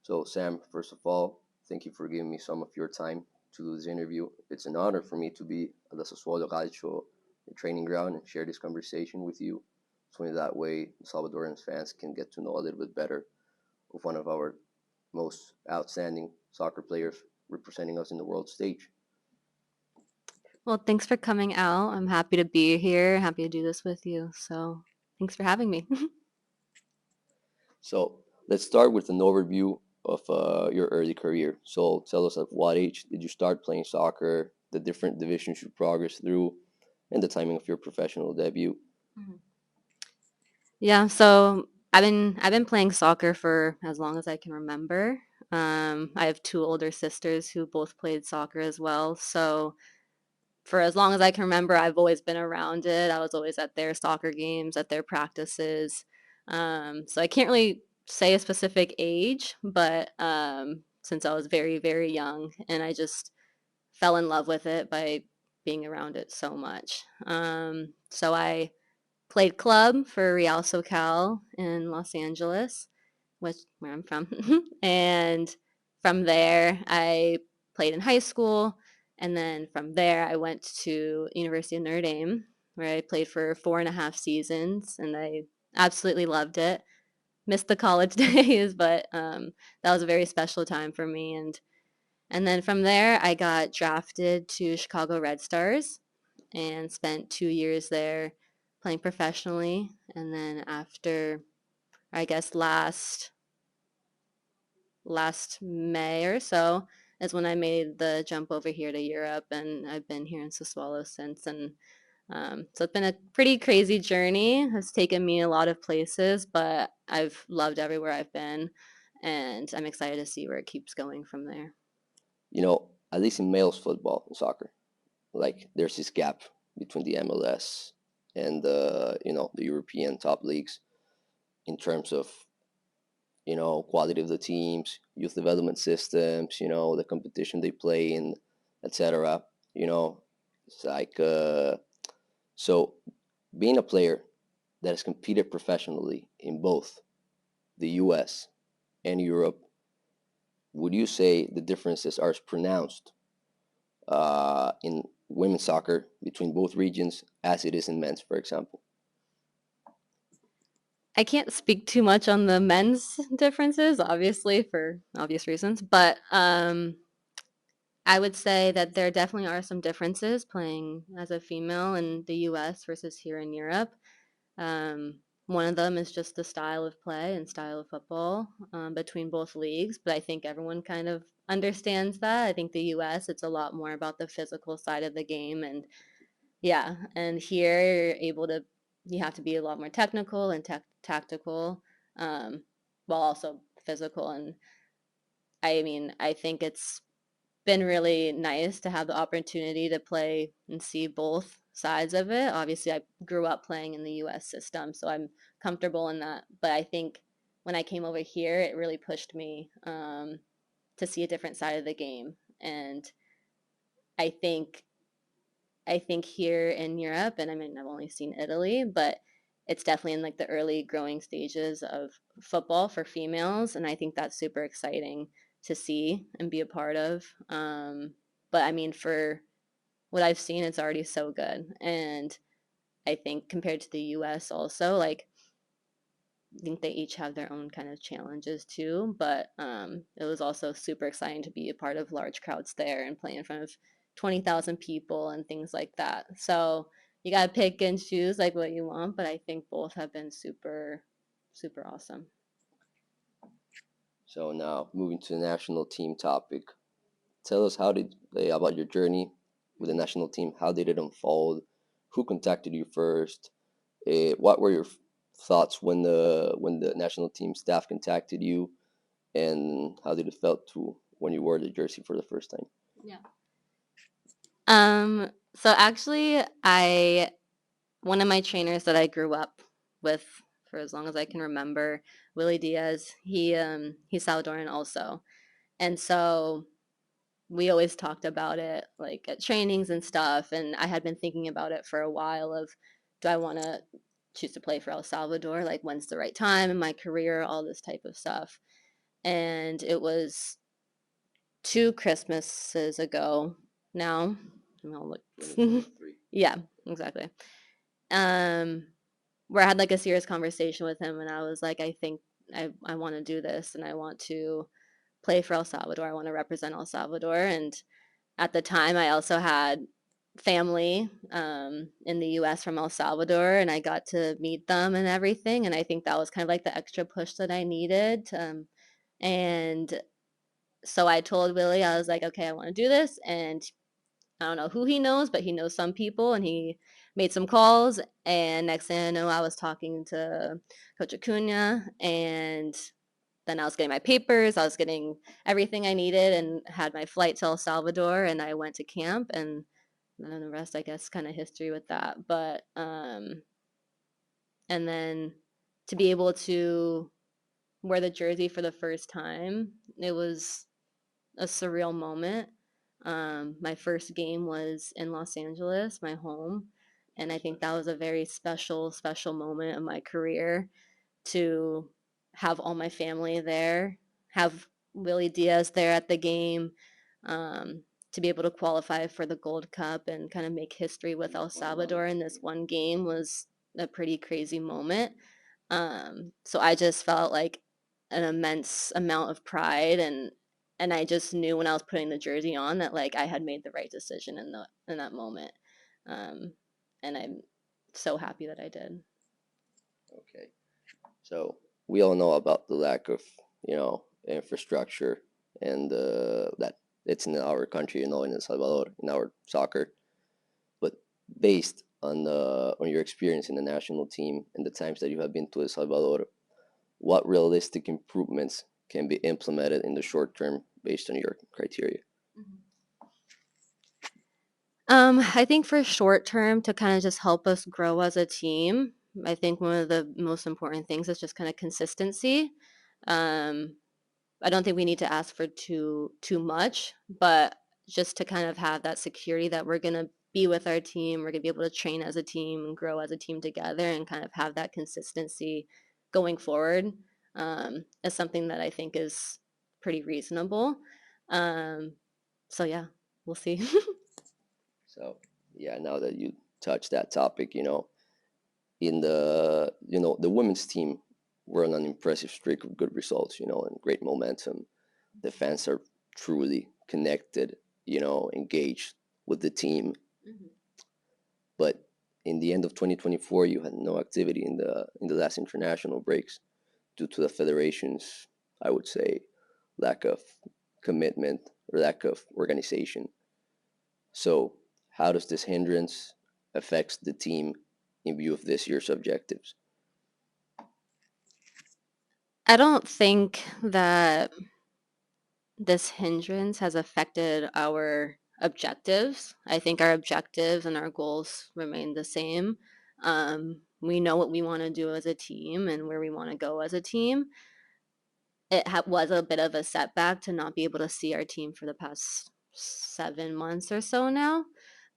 So, Sam, first of all, thank you for giving me some of your time to do this interview. It's an honor for me to be at the Sassuolo Calcio training ground and share this conversation with you. So in that way, Salvadorian fans can get to know a little bit better of one of our most outstanding soccer players representing us in the world stage. Well, thanks for coming out. I'm happy to be here, happy to do this with you. So, thanks for having me. So let's start with an overview of your early career. So tell us at what age did you start playing soccer, the different divisions you progressed through, and the timing of your professional debut. Mhm. Yeah, so I've been playing soccer for as long as I can remember. I have two older sisters who both played soccer as well. So for as long as I can remember, I've always been around it. I was always at their soccer games, at their practices. So I can't really say a specific age, but since I was very, very young, and I just fell in love with it by being around it so much. So I played club for Real SoCal in Los Angeles, which where I'm from, and from there I played in high school, and then from there I went to University of Notre Dame, where I played for 4.5 seasons, and I absolutely loved it. Missed the college days, but that was a very special time for me, and then from there I got drafted to Chicago Red Stars and spent 2 years there playing professionally. And then after, I guess last May or so is when I made the jump over here to Europe, and I've been here in Sassuolo since. And so it's been a pretty crazy journey. It's taken me a lot of places, but I've loved everywhere I've been, and I'm excited to see where it keeps going from there. At least in males football and soccer, like there's this gap between the MLS and the European top leagues in terms of quality of the teams, youth development systems, the competition they play in, etc. It's like so being a player that has competed professionally in both the US and Europe, would you say the differences are as pronounced in women's soccer between both regions as it is in men's, for example? I can't speak too much on the men's differences, obviously, for obvious reasons, but I would say that there definitely are some differences playing as a female in the US versus here in Europe. One of them is just the style of play and style of football between both leagues, but I think everyone kind of understands that. I think the US, it's a lot more about the physical side of the game. And yeah, and here you have to be a lot more technical and tactical, while also physical. And I mean, I think it's been really nice to have the opportunity to play and see both sides of it. Obviously, I grew up playing in the US system, so I'm comfortable in that. But I think when I came over here, it really pushed me to see a different side of the game. And I think I think here in Europe, and I mean, I've only seen Italy, but it's definitely in like the early growing stages of football for females, and I think that's super exciting to see and be a part of. But I mean, for what I've seen, it's already so good, and I think compared to the U.S. also, like I think they each have their own kind of challenges too. But it was also super exciting to be a part of large crowds there and play in front of 20,000 people and things like that. So you got to pick and choose like what you want. But I think both have been super, super awesome. So now moving to the national team topic, tell us about your journey with the national team. How did it unfold? Who contacted you first? What were your thoughts when the national team staff contacted you, and how did it felt to when you wore the jersey for the first time? Yeah. So actually, I one of my trainers that I grew up with for as long as I can remember, Willie Diaz. He's Salvadoran also, and so we always talked about it like at trainings and stuff. And I had been thinking about it for a while of, do I want to choose to play for El Salvador? Like, when's the right time in my career? All this type of stuff. and it was 2 Christmases ago now. I'll look. Yeah, exactly. Um, where I had like a serious conversation with him, and I was like, I think I want to do this, and I want to play for El Salvador. I want to represent El Salvador, and at the time, I also had family in the U.S. from El Salvador, and I got to meet them and everything. And I think that was kind of like the extra push that I needed. And so I told Willie, I was like, okay, I want to do this, and I don't know who he knows, but he knows some people, and he made some calls. And next thing I know, I was talking to Coach Acuña, and then I was getting my papers, I was getting everything I needed, and had my flight to El Salvador, and I went to camp, and then the rest, I guess, kind of history with that. But and then to be able to wear the jersey for the first time, it was a surreal moment. My first game was in Los Angeles, my home, and I think that was a very special, special moment of my career to have all my family there, have Willie Diaz there at the game, to be able to qualify for the Gold Cup and kind of make history with El Salvador in this one game was a pretty crazy moment. So I just felt like an immense amount of pride, and I just knew when I was putting the jersey on that like I had made the right decision in that moment. Um, and I'm so happy that I did. Okay. So we all know about the lack of, infrastructure and that it's in our country, in El Salvador, in our soccer. But based on your experience in the national team and the times that you have been to El Salvador, what realistic improvements can be implemented in the short term based on your criteria? I think for short term to kind of just help us grow as a team, I think one of the most important things is just kind of consistency. Um, I don't think we need to ask for too much, but just to kind of have that security that we're gonna be with our team, we're gonna be able to train as a team and grow as a team together, and kind of have that consistency going forward, is something that I think is pretty reasonable. Um, so yeah, we'll see. So yeah, now that you touch that topic, in the women's team, we're on an impressive streak of good results, and great momentum. The fans are truly connected, engaged with the team. Mhm. But in the end of 2024, you had no activity in the last international breaks due to the federation's, I would say, lack of commitment or lack of organization. So, how does this hindrance affect the team in view of this year's objectives? I don't think that this hindrance has affected our objectives. I think our objectives and our goals remain the same. We know what we want to do as a team and where we want to go as a team. Was a bit of a setback to not be able to see our team for the past 7 months or so now.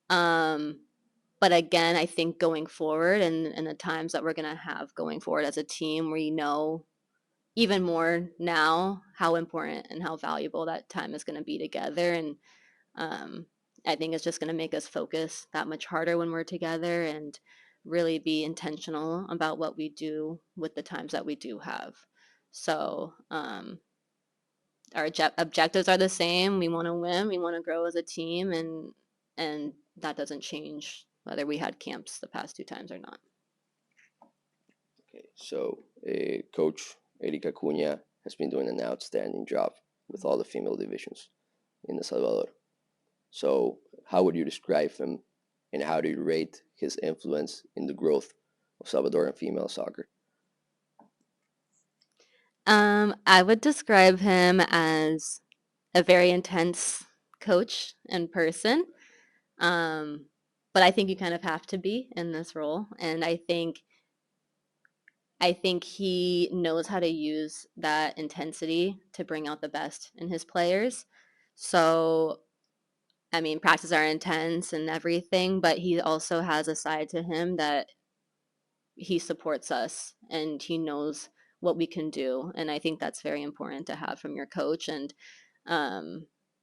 Um, but again, I think going forward and the times that we're going to have going forward as a team, we know even more now how important and how valuable that time is going to be together. And um, I think it's just going to make us focus that much harder when we're together and really be intentional about what we do with the times that we do have. So our objectives are the same. We want to win. We want to grow as a team, and that doesn't change whether we had camps the past 2 times or not. Okay, so Coach Erika Acuña has been doing an outstanding job with all the female divisions in El Salvador. So, how would you describe him, and how do you rate his influence in the growth of Salvadoran female soccer? I would describe him as a very intense coach and person. Um, but I think you kind of have to be in this role, and I think he knows how to use that intensity to bring out the best in his players. So, I mean, practices are intense and everything, but he also has a side to him that he supports us and he knows what we can do. And I think that's very important to have from your coach. And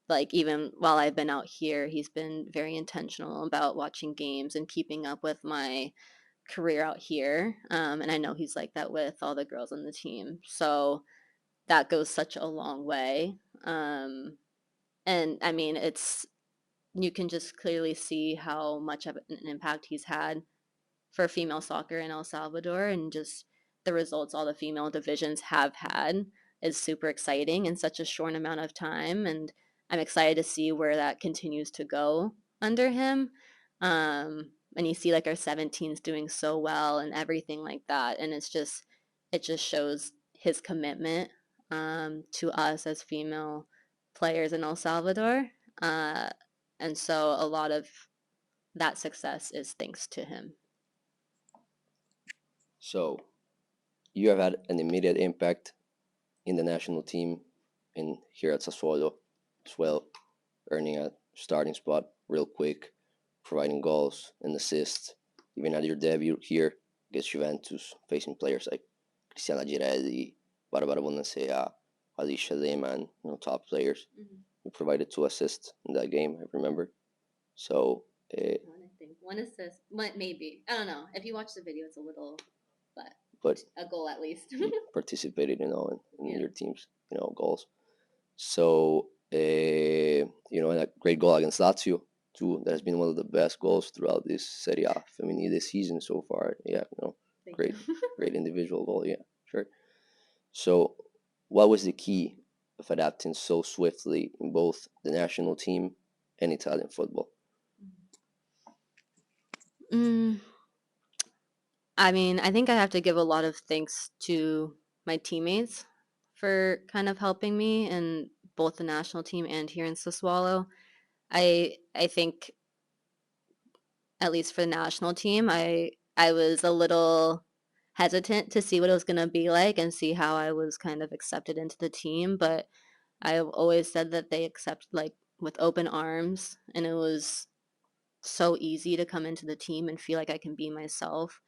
like even while I've been out here, he's been very intentional about watching games and keeping up with my career out here. And I know he's like that with all the girls on the team. So that goes such a long way. And I mean, you can just clearly see how much of an impact he's had for female soccer in El Salvador, and just the results all the female divisions have had is super exciting in such a short amount of time. And I'm excited to see where that continues to go under him. And you see like our 17s doing so well and everything like that. And it just shows his commitment to us as female players in El Salvador. Uh, and so a lot of that success is thanks to him. So you have had an immediate impact in the national team and here at Sassuolo as well, earning a starting spot real quick, providing goals and assists. Even at your debut here against Juventus, facing players like Cristiana Girelli, Barbara Bonacea, Alicia Lehmann, top players. Mm-hmm. You provided 2 assists in that game, I remember. So, one assist, maybe, I don't know. If you watch the video, it's a little, but a goal at least. you participated, in Yeah. your team's, goals. So, and a great goal against Lazio too. That has been one of the best goals throughout this Serie A Femenina this season so far. Yeah, Thank great, you. great individual goal. Yeah, sure. So, what was the key of adapting so swiftly in both the national team and Italian football? I mean, I think I have to give a lot of thanks to my teammates for kind of helping me in both the national team and here in Sassuolo. I think at least for the national team, I was a little hesitant to see what it was going to be like and see how I was kind of accepted into the team, but I've always said that they accept like with open arms, and it was so easy to come into the team and feel like I can be myself.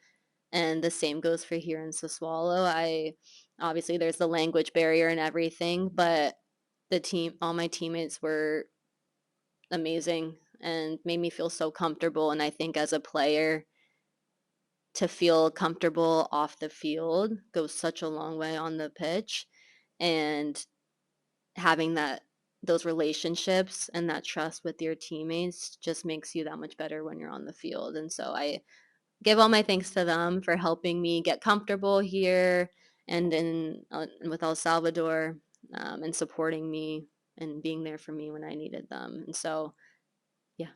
And the same goes for here in Sassuolo. I obviously there's the language barrier and everything, but all my teammates were amazing and made me feel so comfortable. And I think as a player, to feel comfortable off the field goes such a long way on the pitch. And having those relationships and that trust with your teammates just makes you that much better when you're on the field. And so I give all my thanks to them for helping me get comfortable here and in with El Salvador, and supporting me and being there for me when I needed them. And so, yeah.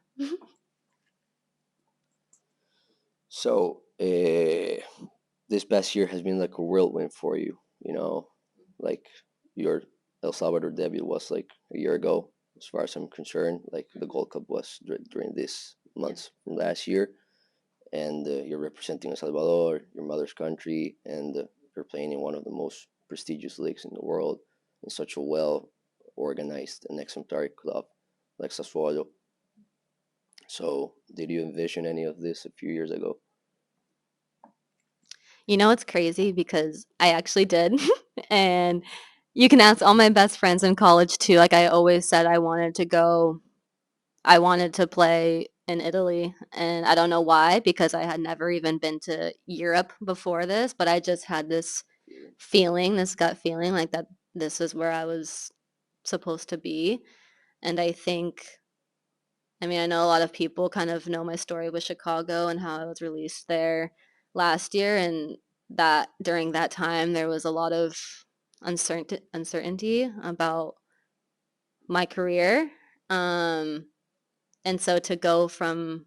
So, this past year has been like a whirlwind for you. Like your El Salvador debut was like a year ago, as far as I'm concerned. Like the Gold Cup was during this months from last year, and you're representing El Salvador, your mother's country, and you're playing in one of the most prestigious leagues in the world in such a well organized and exemplary club like Sassuolo. So, did you envision any of this a few years ago? You know, it's crazy because I actually did. And you can ask all my best friends in college too. Like I always said I wanted to play in Italy, and I don't know why because I had never even been to Europe before this, but I just had this feeling, this gut feeling like that this is where I was supposed to be. And I mean, I know a lot of people kind of know my story with Chicago and how I was released there last year, and that during that time there was a lot of uncertainty about my career. And so to go from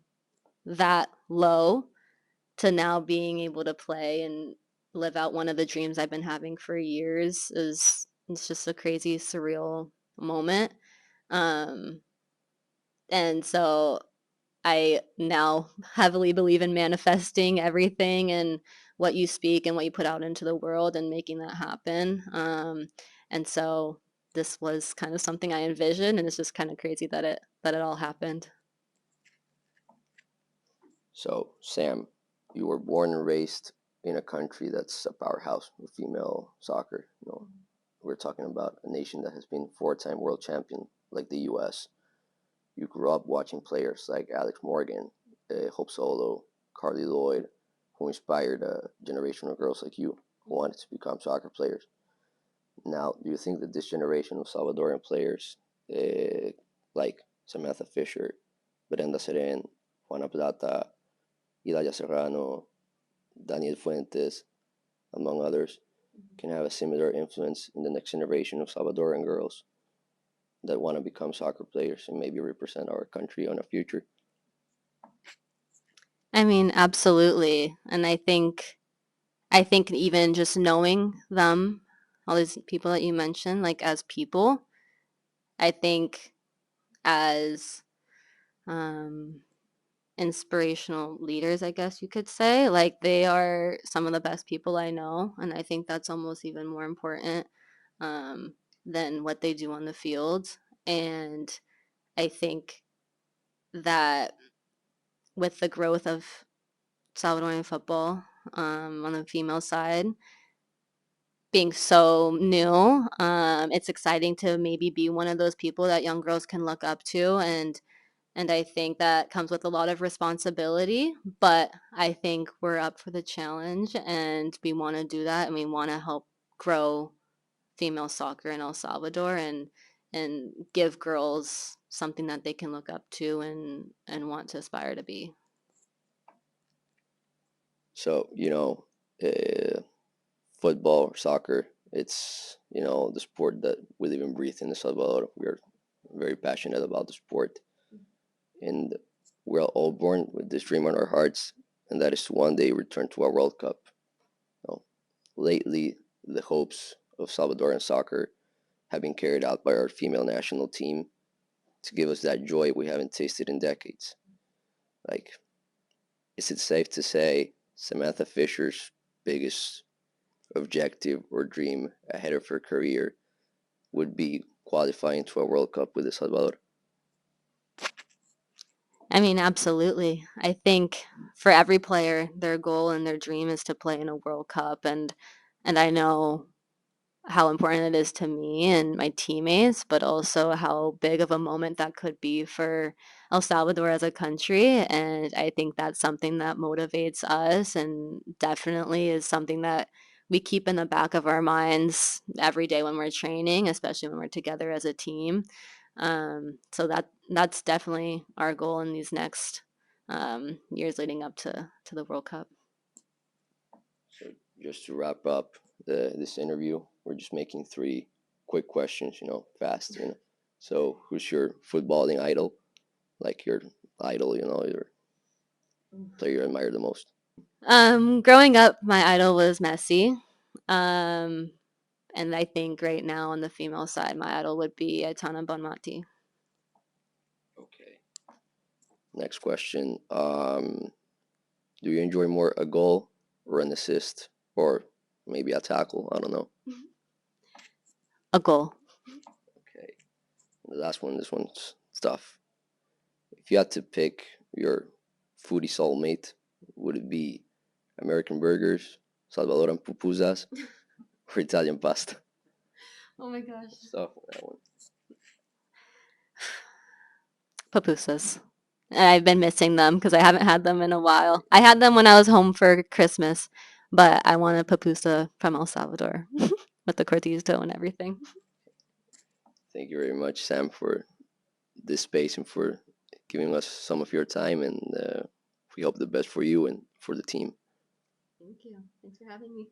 that low to now being able to play and live out one of the dreams I've been having for years is it's just a crazy surreal moment. Um, and so I now heavily believe in manifesting everything and what you speak and what you put out into the world and making that happen. And so this was kind of something I envisioned, and it's just kind of crazy that it all happened. So, Sam, you were born and raised in a country that's a powerhouse with female soccer. We're talking about a nation that has been four-time world champion, like the U.S. You grew up watching players like Alex Morgan, Hope Solo, Carly Lloyd, who inspired a generation of girls like you who wanted to become soccer players. Now, do you think that this generation of Salvadorian players, like Samantha Fisher, Brenda Seren, Juana Plata, Idalia Serrano, Daniel Fuentes, among others, can have a similar influence in the next generation of Salvadoran girls that want to become soccer players and maybe represent our country in the future? I mean, absolutely. And I think even just knowing them, all these people that you mentioned, like as people, I think as um, inspirational leaders, I guess you could say, like they are some of the best people I know, and I think that's almost even more important um, than what they do on the field. And I think that with the growth of Salvadorian football on the female side, being so new, it's exciting to maybe be one of those people that young girls can look up to, and I think that comes with a lot of responsibility, but I think we're up for the challenge and we want to do that and we want to help grow female soccer in El Salvador and give girls something that they can look up to and want to aspire to be. So, football or soccer, it's, the sport that we live and breathe in El Salvador. We're very passionate about the sport. And we're all born with this dream on our hearts, and that is to one day return to a World Cup. You Lately, the hopes of Salvadoran soccer have been carried out by our female national team to give us that joy we haven't tasted in decades. Like, is it safe to say Samantha Fisher's biggest objective or dream ahead of her career would be qualifying to a World Cup with El Salvador? I mean, absolutely. I think for every player, their goal and their dream is to play in a World Cup, and I know how important it is to me and my teammates, but also how big of a moment that could be for El Salvador as a country. And I think that's something that motivates us and definitely is something that we keep in the back of our minds every day when we're training, especially when we're together as a team. So that's definitely our goal in these next years leading up to the World Cup. So, just to wrap up this interview, we're just making three quick questions, fast. So, who's your footballing idol? Like your idol, your player you admire the most? Growing up, my idol was Messi. Um, and I think right now on the female side, my idol would be Aitana Bonmati. Okay. Next question. Do you enjoy more a goal or an assist or maybe a tackle? I don't know. A goal. Okay. The last one. This one's tough. If you had to pick your foodie soulmate, would it be American burgers, Salvadoran pupusas, or Italian pasta? Oh my gosh. So that one. Pupusas. And I've been missing them because I haven't had them in a while. I had them when I was home for Christmas, but I want a pupusa from El Salvador with the cortizito and everything. Thank you very much, Sam, for this space and for giving us some of your time. And we hope the best for you and for the team. Thank you. Thanks for having me.